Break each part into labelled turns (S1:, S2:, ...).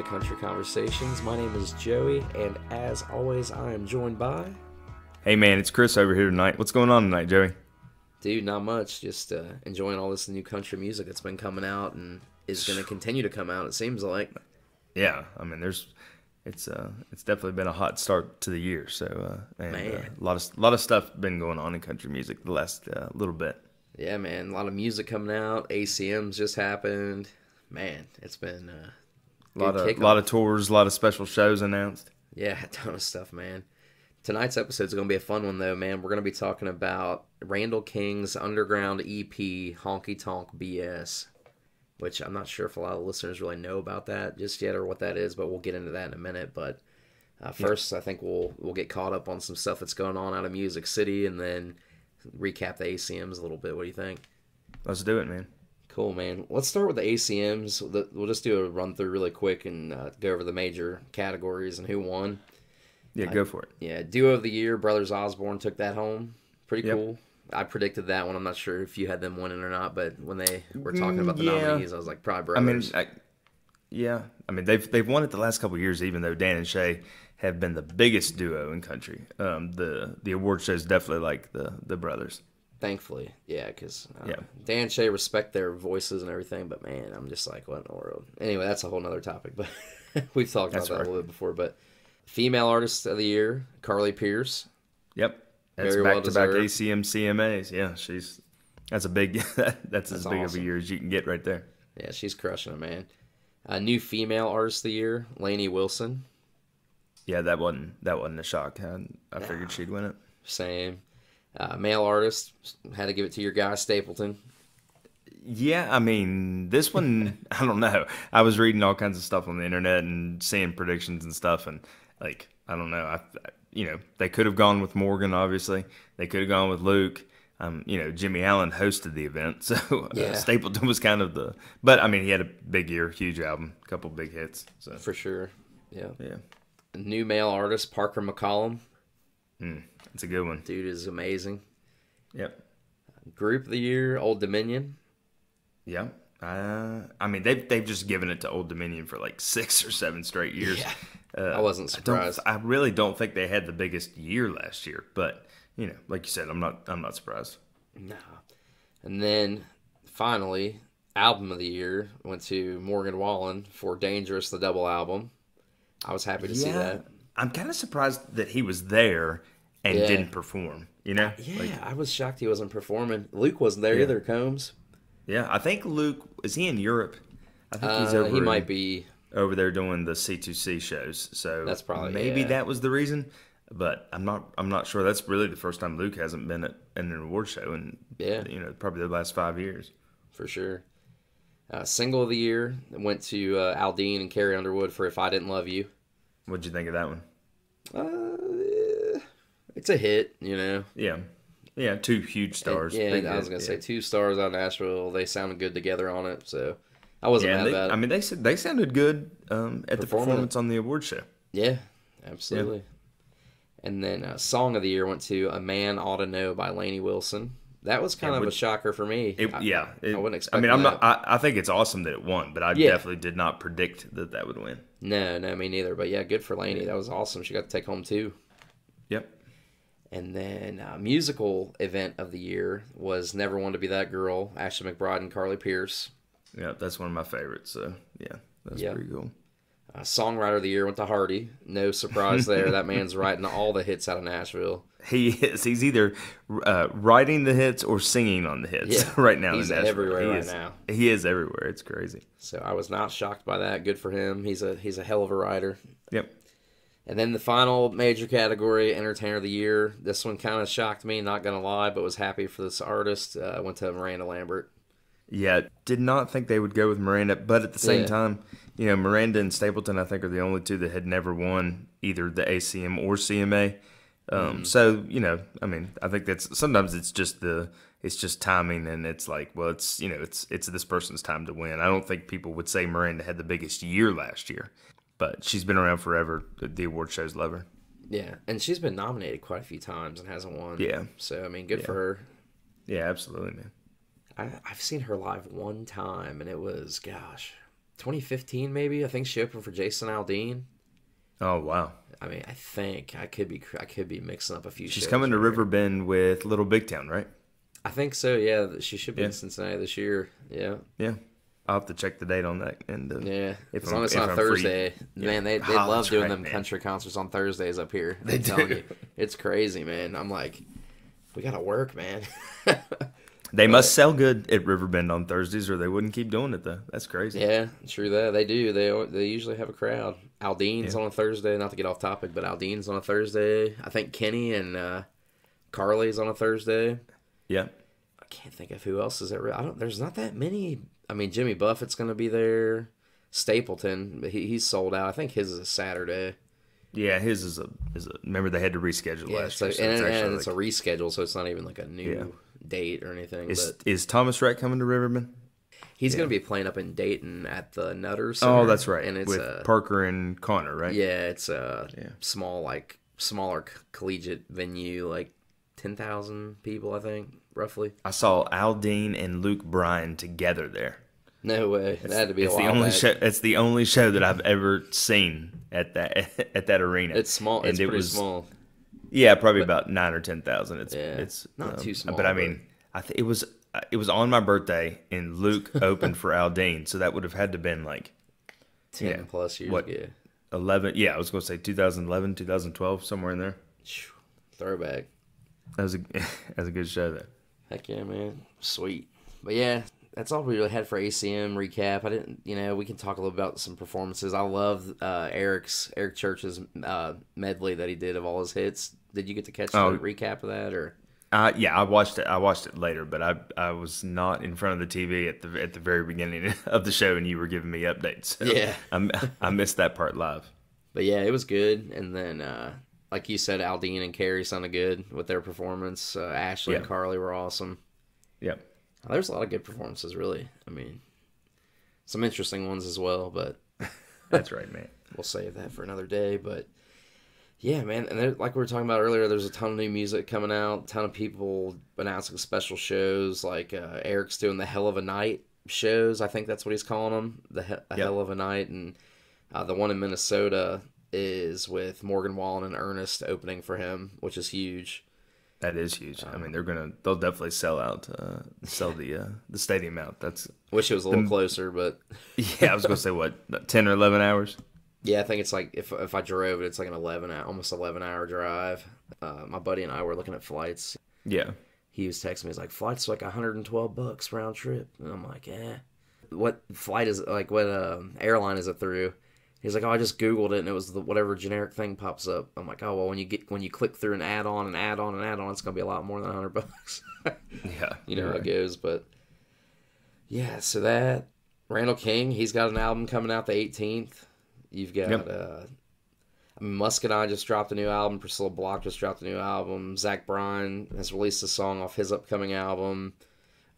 S1: Country Conversations. My name is Joey, and as always, I am joined by...
S2: Hey man, it's Chris over here tonight. What's going on tonight, Joey?
S1: Dude, not much. Just enjoying all this new country music that's been coming out and is going to continue to come out, it seems like.
S2: Yeah, I mean, it's definitely been a hot start to the year. So, a lot of stuff been going on in country music the last little bit.
S1: Yeah, man, a lot of music coming out. ACMs just happened. Man, it's been
S2: a lot of tours, a lot of special shows announced.
S1: Yeah, a ton of stuff, man. Tonight's episode is going to be a fun one, though, man. We're going to be talking about Randall King's underground EP, Honkytonk BS, which I'm not sure if a lot of listeners really know about that just yet or what that is, but we'll get into that in a minute. But first, I think we'll get caught up on some stuff that's going on out of Music City and then recap the ACMs a little bit. What do you think?
S2: Let's do it, man.
S1: Cool, man. Let's start with the ACMs. We'll just do a run-through really quick and go over the major categories and who won.
S2: Yeah, go for it.
S1: Yeah, Duo of the Year, Brothers Osborne took that home. Pretty cool. I predicted that one. I'm not sure if you had them winning or not, but when they were talking about the nominees, I was like, probably Brothers.
S2: I mean, they've won it the last couple of years, even though Dan and Shay have been the biggest duo in country. The award show is definitely like the Brothers.
S1: Thankfully, yeah, because Dan and Shay respect their voices and everything, but man, I'm just like, what in the world? Anyway, that's a whole nother topic, but we've talked about that a little bit before. But Female Artist of the Year, Carly Pierce.
S2: Yep, that's back-to-back ACM CMAs. Yeah, that's as big of a year as you can get right there.
S1: Yeah, she's crushing it, man. New Female Artist of the Year, Lainey Wilson.
S2: Yeah, that wasn't a shock. I figured she'd win it.
S1: Same. Male artist, had to give it to your guy, Stapleton.
S2: Yeah, I mean, this one, I don't know. I was reading all kinds of stuff on the internet and seeing predictions and stuff, and, like, I don't know. They could have gone with Morgan, obviously. They could have gone with Luke. Jimmy Allen hosted the event, so Stapleton was kind of the... But, I mean, he had a big year, huge album, a couple big hits. So.
S1: For sure, yeah.
S2: Yeah.
S1: New male artist, Parker McCollum.
S2: It's a good one.
S1: Dude is amazing.
S2: Yep.
S1: Group of the Year, Old Dominion.
S2: Yeah. I mean, they've just given it to Old Dominion for like 6 or 7 straight years.
S1: Yeah. I wasn't surprised.
S2: I really don't think they had the biggest year last year, but like you said, I'm not surprised.
S1: No. And then finally, Album of the Year went to Morgan Wallen for Dangerous, the double album. I was happy to see that.
S2: I'm kind of surprised that he was there and didn't perform,
S1: Yeah, I was shocked he wasn't performing. Luke wasn't there either, Combs.
S2: Yeah, I think Luke, is he in Europe? I think he's over.
S1: He might be
S2: over there doing the C2C shows. So
S1: that's probably
S2: maybe that was the reason, but I'm not sure. That's really the first time Luke hasn't been at an award show in probably the last 5 years.
S1: For sure. Single of the Year went to Aldine and Carrie Underwood for If I Didn't Love You.
S2: What'd you think of that one?
S1: It's a hit,
S2: Yeah, 2 huge stars.
S1: I was gonna say 2 stars out of Nashville. They sounded good together on it, so I wasn't mad about it.
S2: I mean, they sounded good at the performance on the award show.
S1: Yeah, absolutely. Yeah. And then Song of the Year went to A Man Ought to Know by Lainey Wilson. That was kind of a shocker for me. I wouldn't expect.
S2: I mean, I think it's awesome that it won, but I definitely did not predict that would win.
S1: No, me neither. But yeah, good for Lainey. That was awesome. She got to take home 2.
S2: Yep.
S1: And then musical event of the year was Never Want to Be That Girl, Ashley McBride and Carly Pierce.
S2: Yeah, that's one of my favorites. So yeah, that's pretty cool.
S1: Songwriter of the Year went to Hardy. No surprise there. That man's writing all the hits out of Nashville.
S2: He is. He's either writing the hits or singing on the hits right now.
S1: He's everywhere now.
S2: He is everywhere. It's crazy.
S1: So I was not shocked by that. Good for him. He's a hell of a writer.
S2: Yep.
S1: And then the final major category, Entertainer of the Year. This one kind of shocked me, not going to lie, but was happy for this artist. Went to Miranda Lambert.
S2: Yeah, did not think they would go with Miranda, but at the same time, Miranda and Stapleton, I think, are the only 2 that had never won either the ACM or CMA. So, I mean, I think that's sometimes it's just timing, and it's like, well, it's this person's time to win. I don't think people would say Miranda had the biggest year last year, but she's been around forever. The award shows love her.
S1: Yeah, and she's been nominated quite a few times and hasn't won.
S2: Yeah.
S1: So, I mean, good for her.
S2: Yeah, absolutely, man.
S1: I've seen her live one time, and it was, gosh, 2015 maybe. I think she opened for Jason Aldean.
S2: Oh wow!
S1: I mean, I think I could be mixing up a few.
S2: She's coming to Riverbend with Little Big Town, right?
S1: I think so. Yeah, she should be in Cincinnati this year. Yeah.
S2: Yeah. I'll have to check the date on that. And
S1: as long as it's not Thursday, man, they love doing them country concerts on Thursdays up here.
S2: They do.
S1: It's crazy, man. I'm like, we gotta work, man.
S2: They must sell good at Riverbend on Thursdays, or they wouldn't keep doing it though. That's crazy.
S1: Yeah, true that they do. They usually have a crowd. Aldean's on a Thursday. Not to get off topic, but Aldean's on a Thursday. I think Kenny and Carly's on a Thursday.
S2: Yeah.
S1: I can't think of who else is there. There's not that many. I mean, Jimmy Buffett's going to be there. Stapleton, but he's sold out. I think his is a Saturday.
S2: Yeah, his is a. Remember, they had to reschedule last year.
S1: And it's a reschedule, so it's not even like a new date or anything.
S2: Is Thomas Rhett coming to Riverbend?
S1: He's going to be playing up in Dayton at the Nutter Center.
S2: Oh, that's right.
S1: And it's
S2: with Parker and Connor, right?
S1: Yeah, it's a smaller collegiate venue, like 10,000 people, I think, roughly.
S2: I saw Aldean and Luke Bryan together there.
S1: No way. That had to be a while back.
S2: It's the only show that I've ever seen at that arena.
S1: It's small. It's pretty small.
S2: Yeah, probably about 9,000 or 10,000. It's
S1: not too small.
S2: But I mean, it was on my birthday, and Luke opened for Aldean, so that would have had to been like
S1: 10 plus years ago.
S2: 11. Yeah, I was going to say 2011, 2012, somewhere in there.
S1: Throwback.
S2: That was a good show though.
S1: Heck yeah, man. Sweet. But yeah, that's all we really had for ACM recap. I didn't, we can talk a little about some performances. I love Eric Church's medley that he did of all his hits. Did you get to catch the recap of that, or?
S2: Yeah, I watched it. I watched it later, but I was not in front of the TV at the very beginning of the show, and you were giving me updates. So
S1: yeah,
S2: I missed that part live.
S1: But yeah, it was good. And then, like you said, Aldean and Carrie sounded good with their performance. Ashley and Carly were awesome.
S2: Yeah.
S1: There's a lot of good performances, really. I mean, some interesting ones as well, but
S2: that's right, man.
S1: We'll save that for another day. But yeah, man, and like we were talking about earlier, there's a ton of new music coming out, a ton of people announcing special shows. Like Eric's doing the Hell of a Night shows. I think that's what he's calling them, Hell of a Night, and the one in Minnesota is with Morgan Wallen and Ernest opening for him, which is huge.
S2: That is huge. I mean, they'll definitely sell the stadium out.
S1: Wish it was a little closer, but
S2: yeah, I was gonna say what, 10 or 11 hours.
S1: Yeah, I think it's like if I drove it, it's like an almost 11-hour drive. My buddy and I were looking at flights.
S2: Yeah,
S1: he was texting me. He's like, flights like $112 round trip, and I'm like, what flight is like? What airline is it through? He's like, I just Googled it, and it was whatever generic thing pops up. I'm like, well, when you click through an add-on, it's gonna be a lot more than $100.
S2: Yeah,
S1: you know how it goes. But yeah, so that Randall King, he's got an album coming out the 18th. You've got Muscadine just dropped a new album. Priscilla Block just dropped a new album. Zach Bryan has released a song off his upcoming album.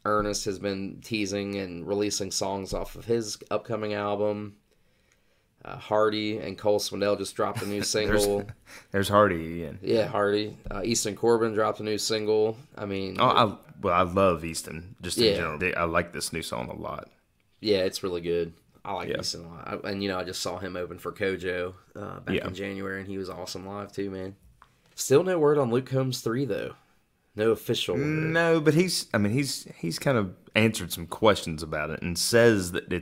S1: Ernest has been teasing and releasing songs off of his upcoming album. Hardy and Cole Swindell just dropped a new single.
S2: there's Hardy again.
S1: Yeah, Hardy. Easton Corbin dropped a new single. I mean...
S2: I love Easton, just in general. I like this new song a lot.
S1: Yeah, it's really good. I like Easton a lot. And, I just saw him open for Kojo back in January, and he was awesome live too, man. Still no word on Luke Combs 3, though. No official word.
S2: No, but he's kind of answered some questions about it and says that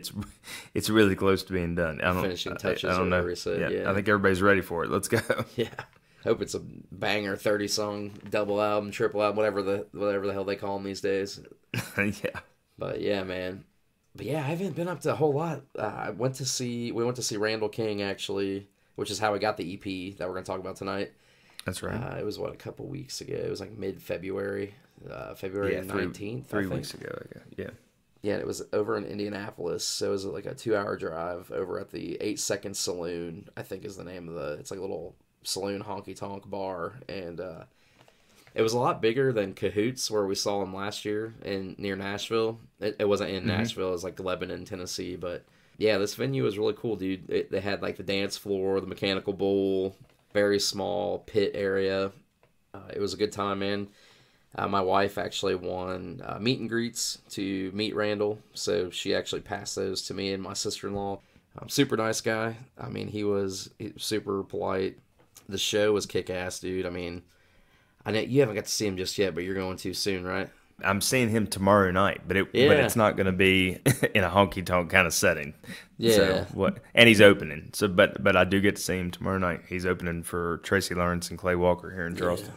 S2: it's really close to being done.
S1: Finishing touches.
S2: I don't know. I think everybody's ready for it. Let's go.
S1: Yeah. Hope it's a banger 30-song double album, triple album, whatever the hell they call them these days.
S2: Yeah.
S1: But yeah, man. But yeah, I haven't been up to a whole lot. We went to see Randall King, actually, which is how we got the EP that we're going to talk about tonight.
S2: That's right.
S1: It was, a couple weeks ago. It was like mid-February, February 19th,
S2: Three weeks ago, I guess. Yeah.
S1: Yeah, it was over in Indianapolis, so it was like a 2-hour drive over at the 8 Second Saloon, I think is the name of it's like a little saloon honky-tonk bar, and it was a lot bigger than Cahoots, where we saw them last year near Nashville. It wasn't in Nashville, it was like Lebanon, Tennessee, but yeah, this venue was really cool, dude. They had like the dance floor, the mechanical bull, very small pit area. It was a good time, man. My wife actually won meet and greets to meet Randall, so she actually passed those to me and my sister-in-law. Super nice guy. I mean, he was super polite. The show was kick-ass, dude. I mean, I know you haven't got to see him just yet, but you're going to soon, right?
S2: I'm seeing him tomorrow night, but it's not going to be in a honky-tonk kind of setting.
S1: Yeah.
S2: So and he's opening. So, but I do get to see him tomorrow night. He's opening for Tracy Lawrence and Clay Walker here in Charleston.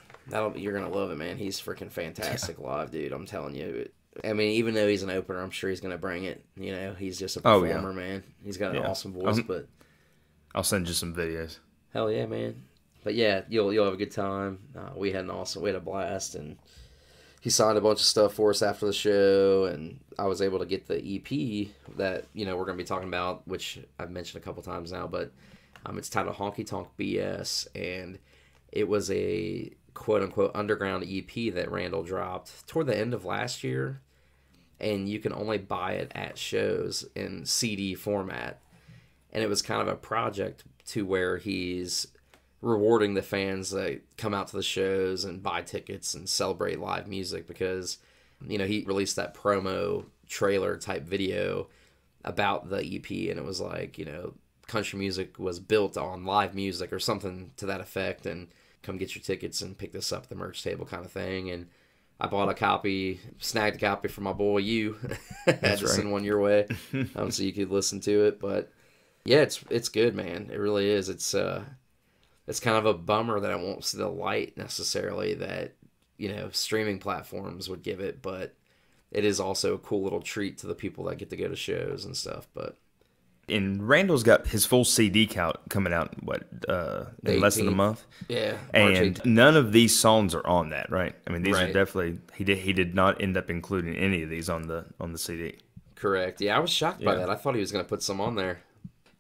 S1: You're gonna love it, man. He's freaking fantastic live, dude. I'm telling you. I mean, even though he's an opener, I'm sure he's gonna bring it. You know, he's just a performer, man. He's got an awesome voice. But
S2: I'll send you some videos.
S1: Hell yeah, man. But yeah, you'll have a good time. We had a blast, and he signed a bunch of stuff for us after the show, and I was able to get the EP that we're gonna be talking about, which I've mentioned a couple times now, but it's titled Honkytonk BS, and it was a quote-unquote underground EP that Randall dropped toward the end of last year, and you can only buy it at shows in CD format. And it was kind of a project to where he's rewarding the fans that come out to the shows and buy tickets and celebrate live music, because he released that promo trailer type video about the EP, and it was like, country music was built on live music or something to that effect, and come get your tickets and pick this up at the merch table kind of thing. And I bought a copy, snagged a copy for my boy, you. Had to send one your way so you could listen to it. But yeah, it's good, man. It really is. It's kind of a bummer that I won't see the light necessarily that, streaming platforms would give it. But it is also a cool little treat to the people that get to go to shows and stuff. But
S2: and Randall's got his full CD count coming out in less than a month.
S1: Yeah,
S2: and none of these songs are on that, right? I mean, these are definitely he did not end up including any of these on the CD.
S1: Correct. Yeah, I was shocked by that. I thought he was going to put some on there.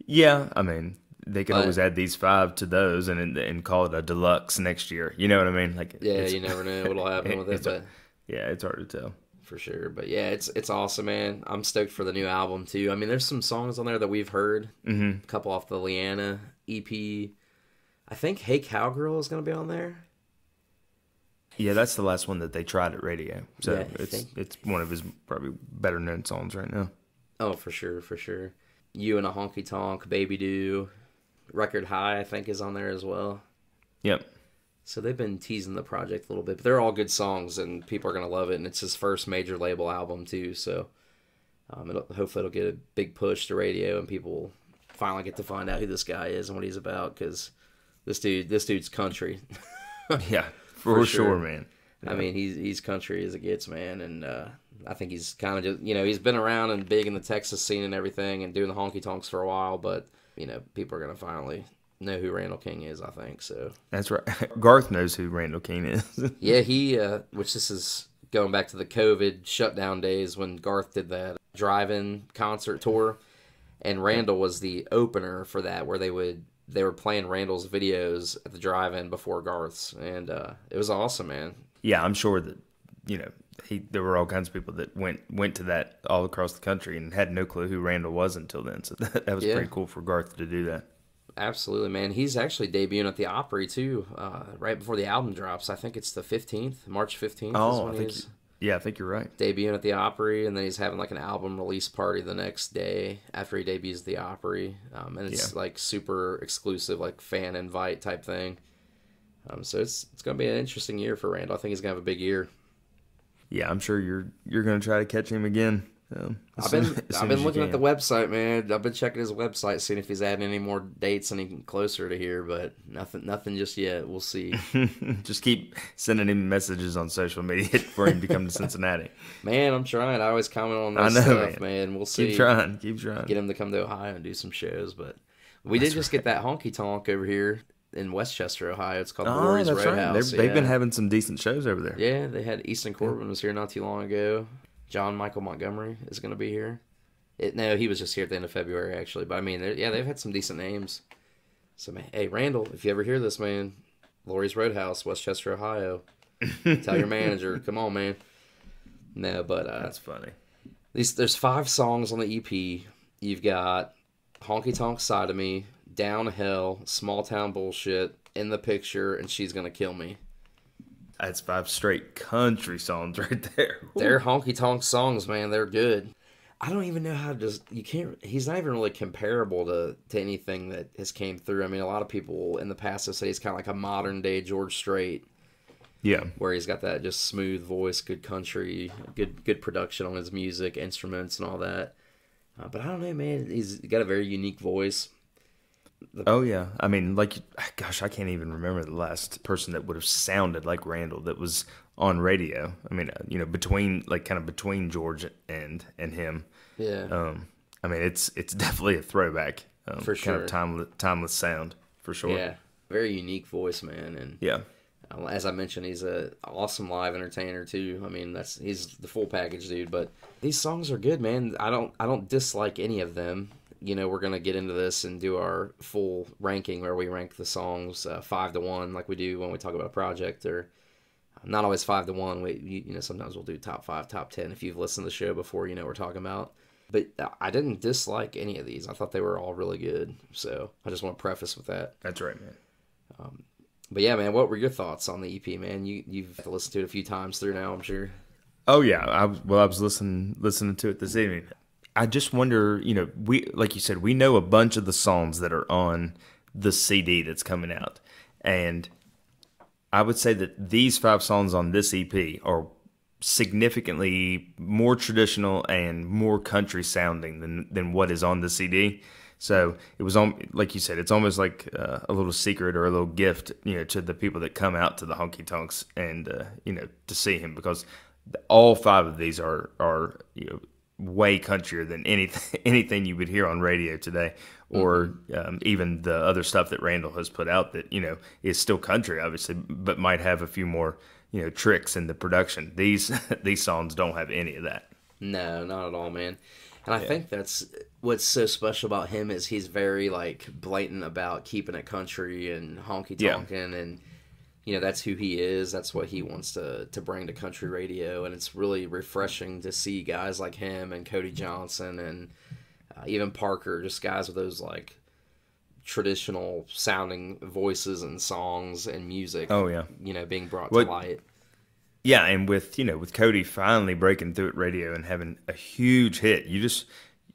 S2: Yeah, I mean, they could always add these 5 to those and call it a deluxe next year. You know what I mean? Like,
S1: you never know what'll happen with it. But
S2: yeah, it's hard to tell.
S1: For sure. But yeah, it's awesome, man. I'm stoked for the new album too. I mean, there's some songs on there that we've heard. A couple off the Leanna EP. I think Hey Cowgirl is going to be on there.
S2: Yeah, that's the last one that they tried at radio. So it's one of his probably better known songs right now.
S1: Oh, for sure, for sure. You and a Honky Tonk, Baby Do, Record High, I think is on there as well.
S2: Yep.
S1: So they've been teasing the project a little bit, but they're all good songs, and people are going to love it, and it's his first major label album, too, so hopefully it'll get a big push to radio, and people will finally get to find out who this guy is and what he's about, because this dude's country.
S2: Yeah, for sure, man.
S1: Yeah. I mean, he's country as it gets, man, and I think he's kind of just, he's been around and big in the Texas scene and everything, and doing the honky tonks for a while, but, people are going to finally know who Randall King is, I think. So
S2: that's right. Garth knows who Randall King is.
S1: Yeah, he which this is going back to the COVID shutdown days when Garth did that drive-in concert tour, and Randall was the opener for that, where they were playing Randall's videos at the drive-in before Garth's, and it was awesome, man.
S2: Yeah, I'm sure that there were all kinds of people that went to that all across the country and had no clue who Randall was until then. So that was pretty cool for Garth to do that.
S1: Absolutely, man. He's actually debuting at the Opry, too, right before the album drops. I think it's the 15th, March 15th.
S2: Oh, I think you're right.
S1: Debuting at the Opry, and then he's having like an album release party the next day after he debuts at the Opry. And it's like super exclusive, like fan invite type thing. So it's going to be an interesting year for Randall. I think he's going to have a big year.
S2: Yeah, I'm sure you're going to try to catch him again.
S1: I've been looking at the website, man. I've been checking his website, seeing if he's adding any more dates any closer to here, but nothing just yet. We'll see.
S2: Just keep sending him messages on social media for him to come to Cincinnati.
S1: Man, I'm trying. I always comment on that stuff, man. We'll see.
S2: Keep trying.
S1: Get him to come to Ohio and do some shows, but we did just get that honky tonk over here in Westchester, Ohio. It's called Lori's Roadhouse.
S2: Right. They've been having some decent shows over there.
S1: Yeah, they had Easton Corbin was here not too long ago. John Michael Montgomery is going to be here. No, he was just here at the end of February, actually. But, I mean, they've had some decent names. So, man, hey, Randall, if you ever hear this, man, Lori's Roadhouse, Westchester, Ohio. Tell your manager. Come on, man. No, but...
S2: that's funny.
S1: There's 5 songs on the EP. You've got Honky Tonk Side of Me, Down Hell, Small Town Bullshit, In the Picture, and She's Gonna Kill Me.
S2: That's 5 straight country songs right there.
S1: They're honky tonk songs, man. They're good. I don't even know how to just, you can't, he's not even really comparable to anything that has came through. I mean, a lot of people in the past have said he's kind of like a modern day George Strait.
S2: Yeah.
S1: Where he's got that just smooth voice, good country, good production on his music, instruments and all that. But I don't know, man. He's got a very unique voice.
S2: Oh, yeah. I mean, like, gosh, I can't even remember the last person that would have sounded like Randall that was on radio. I mean, between George and him.
S1: Yeah.
S2: I mean, it's definitely a throwback.
S1: For sure.
S2: Kind of timeless sound, for sure.
S1: Yeah. Very unique voice, man. And
S2: yeah.
S1: As I mentioned, he's an awesome live entertainer too. I mean, he's the full package, dude. But these songs are good, man. I don't dislike any of them. We're gonna get into this and do our full ranking where we rank the songs 5 to 1, like we do when we talk about a project, or not always 5 to 1. We sometimes we'll do top 5, top 10. If you've listened to the show before, you know what we're talking about. But I didn't dislike any of these. I thought they were all really good. So I just want to preface with that.
S2: That's right, man.
S1: But yeah, man, what were your thoughts on the EP, man? You've listened to it a few times through now, I'm sure.
S2: Oh yeah, I was listening to it this evening. I just wonder, we, like you said, we know a bunch of the songs that are on the CD that's coming out, and I would say that these 5 songs on this EP are significantly more traditional and more country sounding than what is on the CD. So it was like you said, it's almost like a little secret or a little gift, to the people that come out to the honky tonks and to see him, because all 5 of these are way countryer than anything you would hear on radio today, or even the other stuff that Randall has put out that is still country, obviously, but might have a few more tricks in the production. These songs don't have any of that.
S1: No, not at all, man. And I think that's what's so special about him is he's very blatant about keeping it country and honky tonkin', and that's who he is. That's what he wants to bring to country radio, and it's really refreshing to see guys like him and Cody Johnson and even Parker, just guys with those traditional sounding voices and songs and music.
S2: Oh yeah,
S1: being brought to light.
S2: Yeah, and with Cody finally breaking through at radio and having a huge hit, you just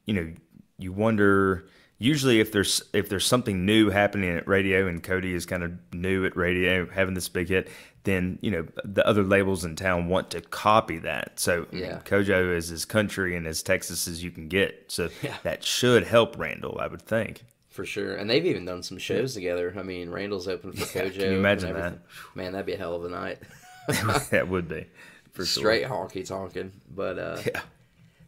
S2: you wonder usually if there's something new happening at radio and Cody is kind of new at radio having this big hit, then the other labels in town want to copy that. So
S1: yeah.
S2: Kojo is as country and as Texas as you can get. So that should help Randall, I would think.
S1: For sure. And they've even done some shows together. I mean, Randall's open for Kojo.
S2: Can you imagine that?
S1: Man, that'd be a hell of a night.
S2: That would be, for sure.
S1: Straight honky tonkin'. But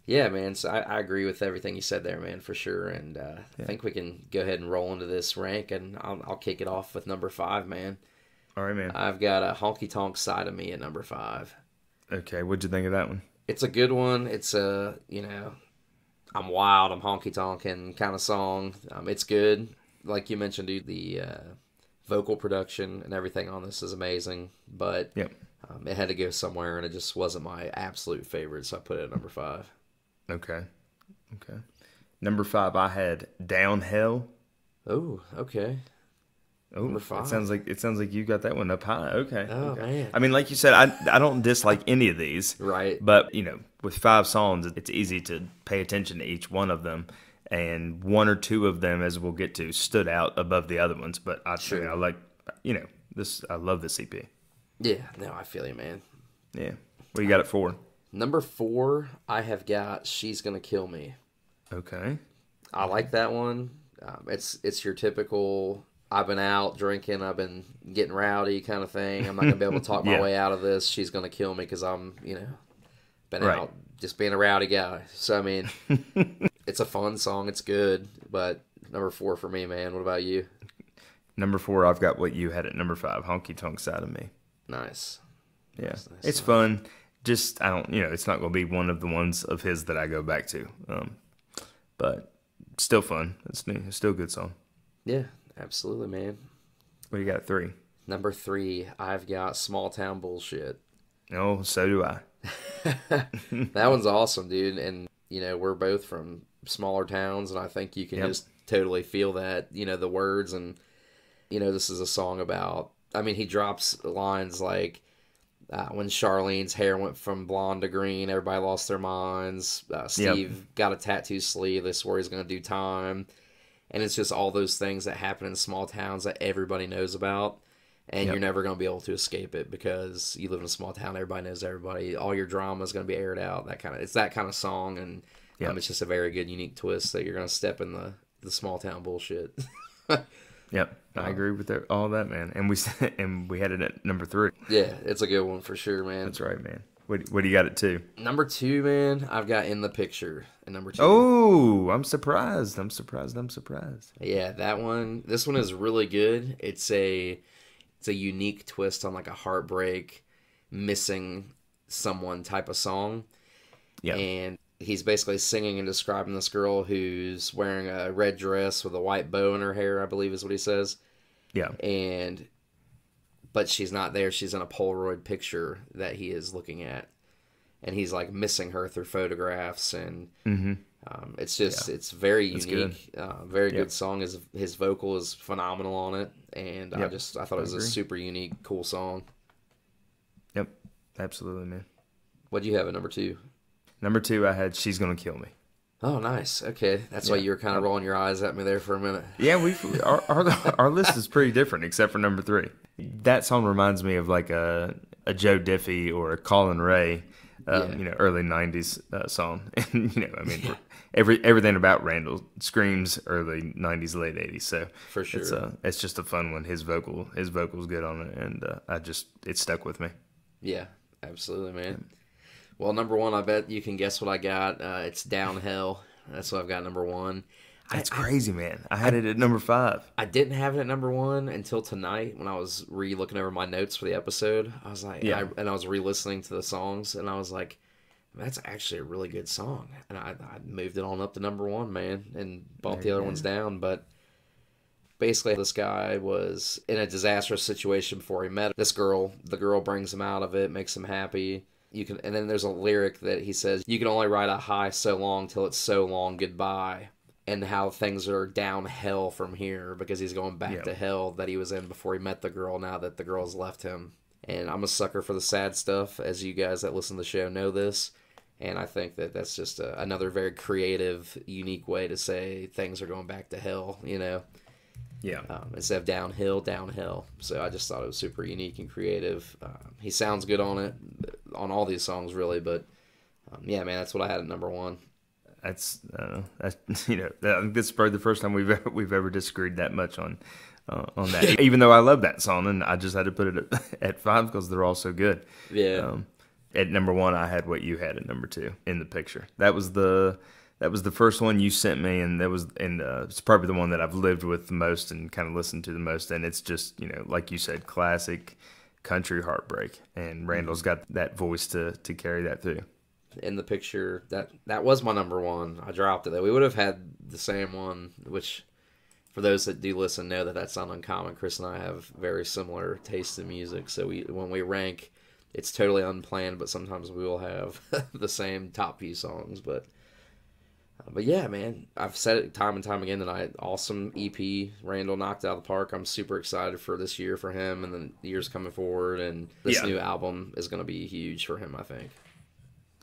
S1: yeah, man. So I agree with everything you said there, man, for sure. And I think we can go ahead and roll into this rank, and I'll kick it off with number 5, man.
S2: All right, man.
S1: I've got a Honky Tonk Side of Me at number 5.
S2: Okay, what'd you think of that one?
S1: It's a good one. It's I'm wild, I'm honky tonkin' kind of song. It's good. Like you mentioned, dude, the vocal production and everything on this is amazing. But it had to go somewhere, and it just wasn't my absolute favorite, so I put it at number 5.
S2: Okay. Number 5, I had Downhill.
S1: Oh, okay.
S2: Oh,
S1: number 5.
S2: It sounds like you got that one up high. Okay.
S1: Oh,
S2: okay.
S1: man.
S2: I mean, like you said, I don't dislike any of these.
S1: Right.
S2: But, with 5 songs, it's easy to pay attention to each one of them. And 1 or 2 of them, as we'll get to, stood out above the other ones. But I like, this. I love this EP.
S1: Yeah, no, I feel you, man.
S2: Yeah. What you got it for?
S1: Number 4, I have got She's Gonna Kill Me.
S2: Okay.
S1: I like that one. It's your typical, I've been out drinking, I've been getting rowdy kind of thing. I'm not going to be able to talk my way out of this. She's going to kill me because I'm, been out just being a rowdy guy. So, I mean, it's a fun song. It's good. But number 4 for me, man. What about you?
S2: Number 4, I've got what you had at number 5, Honky Tonk Side of Me.
S1: Nice.
S2: Yeah.
S1: Nice.
S2: It's fun. Just, I don't, it's not going to be one of the ones of his that I go back to. But still fun. It's still a good song.
S1: Yeah, absolutely, man.
S2: What do you got at 3?
S1: Number 3, I've got Small Town Bullshit.
S2: Oh, so do I.
S1: That one's awesome, dude. And, we're both from smaller towns, and I think you can just totally feel that, the words. And, this is a song about, he drops lines like, When Charlene's hair went from blonde to green, everybody lost their minds. Steve got a tattoo sleeve. They swore he's going to do time. And it's just all those things that happen in small towns that everybody knows about. And you're never going to be able to escape it because you live in a small town. Everybody knows everybody. All your drama is going to be aired out. It's that kind of song. And it's just a very good, unique twist that you're going to step in the small town bullshit.
S2: Yep, I agree with all that, man. And we had it at number 3.
S1: Yeah, it's a good one for sure, man.
S2: That's right, man. What do you got at 2?
S1: Number 2, man, I've got In the Picture at number 2.
S2: Oh, I'm surprised.
S1: Yeah, that one. This one is really good. It's a unique twist on like a heartbreak, missing someone type of song. Yeah, and he's basically singing and describing this girl who's wearing a red dress with a white bow in her hair, I believe is what he says. Yeah. But she's not there. She's in a Polaroid picture that he is looking at. And he's like missing her through photographs. And it's just, it's very unique. Very good song. His vocal is phenomenal on it. And I thought it was a super unique, cool song.
S2: Yep. Absolutely, man.
S1: What'd you have at number 2?
S2: Number 2, I had She's Gonna Kill Me.
S1: Oh, nice. Okay, that's why you were kind of rolling your eyes at me there for a minute.
S2: Yeah, our list is pretty different, except for number 3. That song reminds me of like a Joe Diffie or a Colin Ray, early '90s song. And I mean, everything about Randall screams early '90s, late '80s. So
S1: for sure,
S2: it's just a fun one. His vocal's good on it, and it stuck with me.
S1: Yeah, absolutely, man. Well, number 1, I bet you can guess what I got. It's Downhill. That's what I've got number 1.
S2: That's crazy, man. I had it at number 5.
S1: I didn't have it at number 1 until tonight when I was looking over my notes for the episode. I was like, and I was re-listening to the songs, and I was like, that's actually a really good song. And I moved it on up to number 1, man, and bumped the other ones down. But basically, this guy was in a disastrous situation before he met this girl. The girl brings him out of it, makes him happy. And then there's a lyric that he says, you can only ride a high so long till it's so long goodbye. And how things are downhill from here because he's going back to hell that he was in before he met the girl now that the girl's left him. And I'm a sucker for the sad stuff, as you guys that listen to the show know this. And I think that that's just another very creative, unique way to say things are going back to hell, Yeah. Instead of downhill. So I just thought it was super unique and creative. He sounds good on it, on all these songs really, but yeah, man, that's what I had at number 1.
S2: I think this is probably the first time we've ever disagreed that much on that. Even though I love that song, and I just had to put it at 5 because they're all so good.
S1: Yeah.
S2: At number 1, I had what you had at number 2, In the Picture. That was the first one you sent me, and it's probably the one that I've lived with the most and kind of listened to the most. And it's just like you said, classic country heartbreak. And Randall's got that voice to carry that through.
S1: In the Picture, that was my number 1. I dropped it though. We would have had the same one, which for those that do listen know that that's not uncommon. Chris and I have very similar tastes in music, so when we rank, it's totally unplanned, but sometimes we will have the same top few songs. But yeah, man, I've said it time and time again tonight. Awesome EP. Randall knocked it out of the park. I'm super excited for this year for him and then the years coming forward. And this new album is going to be huge for him, I think.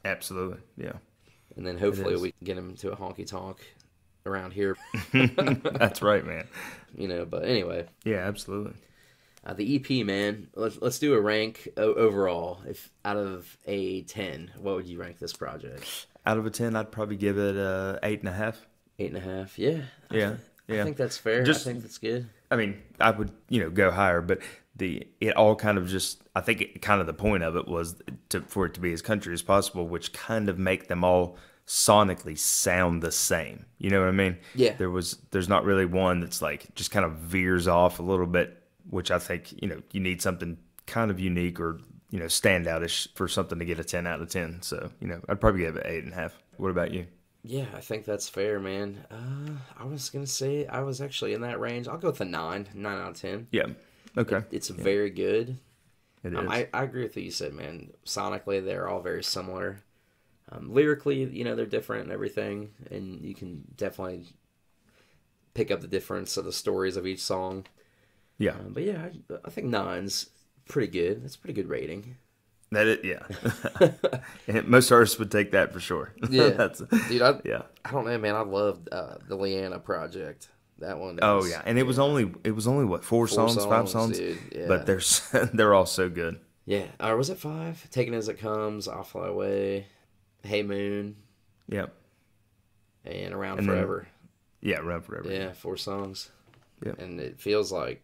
S2: Absolutely, yeah. And
S1: then hopefully we can get him to a honky-tonk around here.
S2: That's right, man.
S1: But anyway.
S2: Yeah, absolutely.
S1: The EP, man, let's do a rank overall. If out of a 10, what would you rank this project?
S2: Out of a 10, I'd probably give it 8.5.
S1: 8.5, yeah.
S2: Yeah.
S1: I think that's fair. I think that's good.
S2: I mean, I would, go higher, but it all kind of just, I think kind of the point of it was for it to be as country as possible, which kind of make them all sonically sound the same. You know what I mean?
S1: Yeah.
S2: There's not really one that's like just kind of veers off a little bit, which I think, you need something kind of unique or, standoutish for something to get a 10 out of 10. So, I'd probably give it 8.5. What about you?
S1: Yeah, I think that's fair, man. I was going to say I was actually in that range. I'll go with a 9 out of 10.
S2: Yeah. Okay.
S1: It's very good.
S2: It is.
S1: I agree with what you said, man. Sonically, they're all very similar. Lyrically, they're different and everything, and you can definitely pick up the difference of the stories of each song.
S2: Yeah.
S1: But yeah, I think 9's pretty good. That's a pretty good rating.
S2: Yeah. And most artists would take that for sure.
S1: Yeah, dude.
S2: Yeah.
S1: I don't know, man. I loved the Leanna project. That one.
S2: Oh yeah, and it was only what, four songs, 5 songs,
S1: dude. Yeah.
S2: but they're all so good.
S1: Yeah, or was it 5? Taking As It Comes, I'll Fly Away, Hey Moon,
S2: Yep.
S1: and Around
S2: And then-
S1: Forever.
S2: Yeah, Run Forever.
S1: Yeah, 4 songs.
S2: Yep.
S1: And it feels like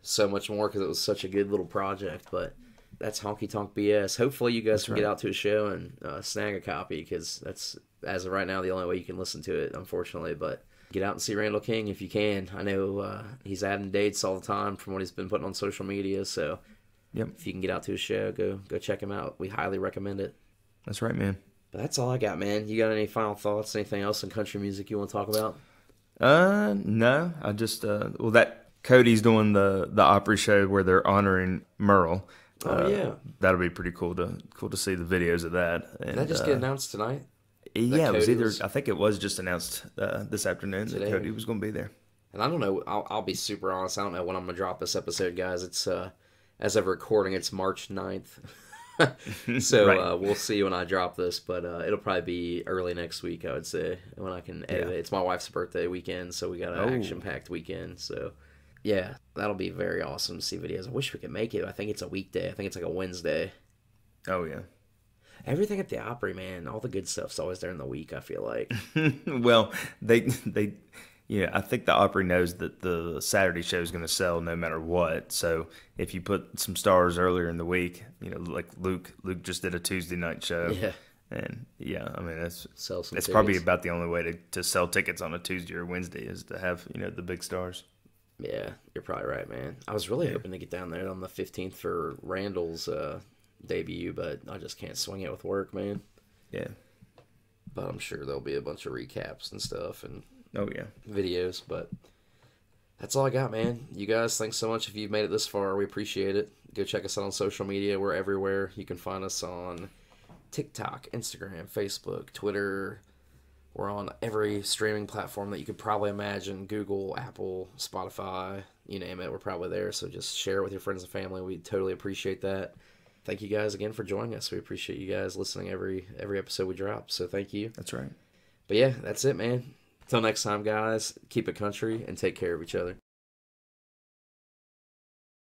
S1: so much more because it was such a good little project. But that's Honkytonk BS. Hopefully you guys can get out to a show and snag a copy, because that's, as of right now, the only way you can listen to it, unfortunately. But get out and see Randall King if you can. I know he's adding dates all the time from what he's been putting on social media. So
S2: Yep.
S1: if you can get out to a show, go check him out. We highly recommend it.
S2: That's right, man.
S1: But that's all I got, man. You got any final thoughts? Anything else in country music you want to talk about?
S2: No. I just that Cody's doing the Opry show where they're honoring Merle.
S1: Oh yeah,
S2: That'll be pretty cool to see the videos of that. And,
S1: did that just get announced tonight?
S2: Yeah, it was
S1: Cody
S2: either.
S1: was-
S2: I think it was just announced this afternoon that
S1: Today.
S2: Cody was going to be there.
S1: And I don't know. I'll be super honest. I don't know when I'm gonna drop this episode, guys. It's as of recording, it's March 9th. So
S2: Right.
S1: we'll see when I drop this, but it'll probably be early next week, I would say, when I can edit
S2: Yeah.
S1: it. It's my wife's birthday weekend, so we got an action-packed weekend. So yeah, that'll be very awesome to see videos. I wish we could make it. I think it's a weekday. I think it's like a Wednesday.
S2: Oh yeah.
S1: Everything at the Opry, man, all the good stuff's always during the week, I feel like.
S2: Well, they I think the Opry knows that the Saturday show is going to sell no matter what. So if you put some stars earlier in the week, like Luke just did a Tuesday night show.
S1: Yeah.
S2: And yeah, I mean
S1: Sell some
S2: that's probably
S1: tickets.
S2: about the only way to sell tickets on a Tuesday or Wednesday is to have, the big stars.
S1: Yeah, you're probably right, man. I was really hoping to get down there on the 15th for Randall's debut, but I just can't swing it with work, man.
S2: Yeah.
S1: But I'm sure there'll be a bunch of recaps and stuff and
S2: Oh yeah.
S1: videos, but that's all I got, man. You guys, thanks so much if you've made it this far. We appreciate it. Go check us out on social media. We're everywhere. You can find us on TikTok, Instagram, Facebook, Twitter. We're on every streaming platform that you could probably imagine. Google, Apple, Spotify, you name it. We're probably there. So just share it with your friends and family. We totally appreciate that. Thank you guys again for joining us. We appreciate you guys listening every episode we drop. So thank you.
S2: That's right.
S1: But yeah, that's it, man. Until next time, guys, keep it country and take care of each other.